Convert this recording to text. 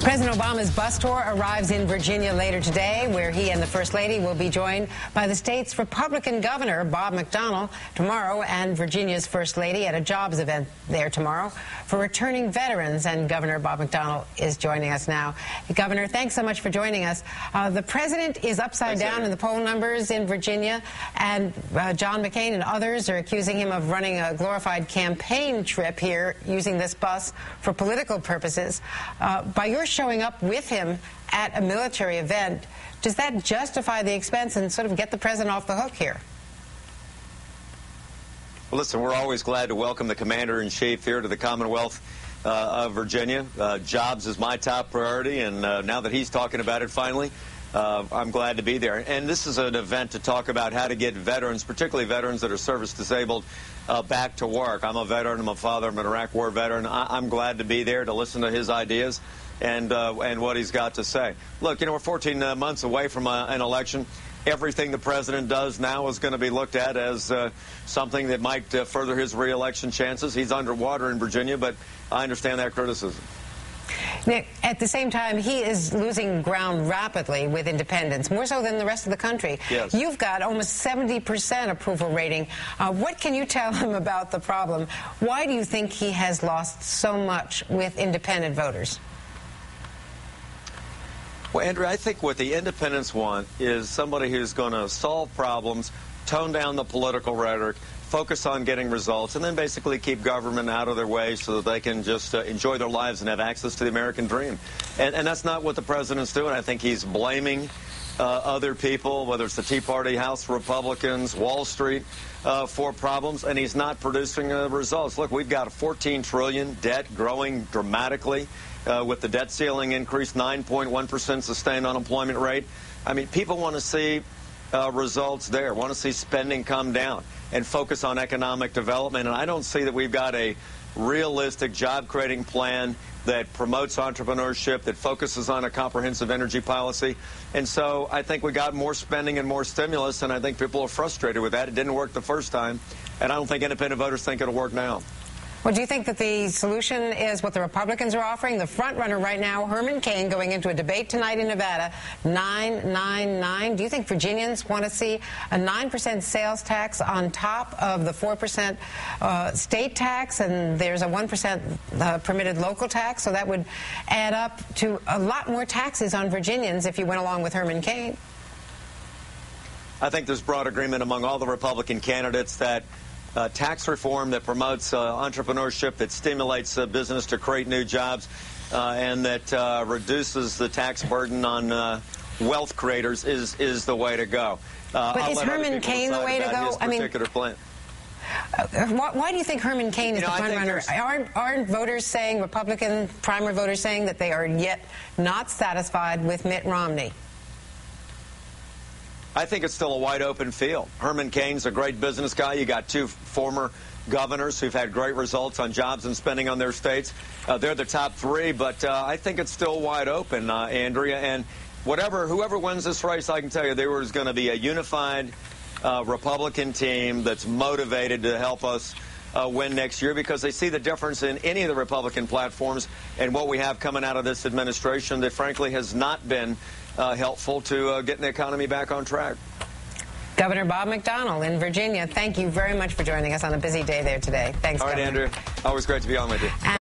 President Obama's bus tour arrives in Virginia later today, where he and the First Lady will be joined by the state's Republican Governor, Bob McDonnell, tomorrow, and Virginia's First Lady at a jobs event there tomorrow for returning veterans. And Governor Bob McDonnell is joining us now. Governor, thanks so much for joining us. The president is upside down in the poll numbers in Virginia, and John McCain and others are accusing him of running a glorified campaign trip here using this bus for political purposes. By your showing up with him at a military event, does that justify the expense and sort of get the president off the hook here? Well, listen, we're always glad to welcome the Commander-in-Chief here to the Commonwealth of Virginia. Jobs is my top priority, and now that he's talking about it finally, I'm glad to be there. And this is an event to talk about how to get veterans, particularly veterans that are service-disabled, back to work. I'm a veteran. I'm a father. I'm an Iraq War veteran. I'm glad to be there to listen to his ideas and what he's got to say. Look, we're 14 months away from an election. Everything the president does now is going to be looked at as something that might further his re-election chances. He's underwater in Virginia, but I understand that criticism. Nick, at the same time, he is losing ground rapidly with independents, more so than the rest of the country. Yes. You've got almost 70% approval rating. What can you tell him about the problem? Why do you think he has lost so much with independent voters? Well, Andrea, I think what the independents want is somebody who's going to solve problems, tone down the political rhetoric, focus on getting results, and then basically keep government out of their way so that they can just enjoy their lives and have access to the American dream. And that's not what the president's doing. I think he's blaming other people, whether it's the Tea Party, House Republicans, Wall Street, for problems, and he's not producing results. Look, we've got a $14 trillion debt growing dramatically with the debt ceiling increase, 9.1% sustained unemployment rate. I mean, people want to see results there, want to see spending come down and focus on economic development. And I don't see that we've got a realistic job-creating plan that promotes entrepreneurship, that focuses on a comprehensive energy policy. And so I think we got more spending and more stimulus, and I think people are frustrated with that. It didn't work the first time, and I don't think independent voters think it'll work now. Well, do you think that the solution is what the Republicans are offering? The front runner right now, Herman Cain, going into a debate tonight in Nevada, 999. Do you think Virginians want to see a 9% sales tax on top of the 4% state tax, and there's a 1% permitted local tax? So that would add up to a lot more taxes on Virginians if you went along with Herman Cain. I think there's broad agreement among all the Republican candidates that tax reform that promotes entrepreneurship, that stimulates business to create new jobs, and that reduces the tax burden on wealth creators is the way to go. But is Herman Cain the way to go? I mean, plan. Why do you think Herman Cain is the front runner? Aren't voters saying, Republican primary voters saying, that they are yet not satisfied with Mitt Romney? I think it's still a wide-open field. Herman Cain's a great business guy. You got two former governors who've had great results on jobs and spending on their states. They're the top three, but I think it's still wide open, Andrea. And whoever wins this race, I can tell you there is going to be a unified Republican team that's motivated to help us win next year, because they see the difference in any of the Republican platforms and what we have coming out of this administration that, frankly, has not been helpful to getting the economy back on track. Governor Bob McDonnell in Virginia, thank you very much for joining us on a busy day there today. Thanks, All right, Governor. Andrew. Always great to be on with you.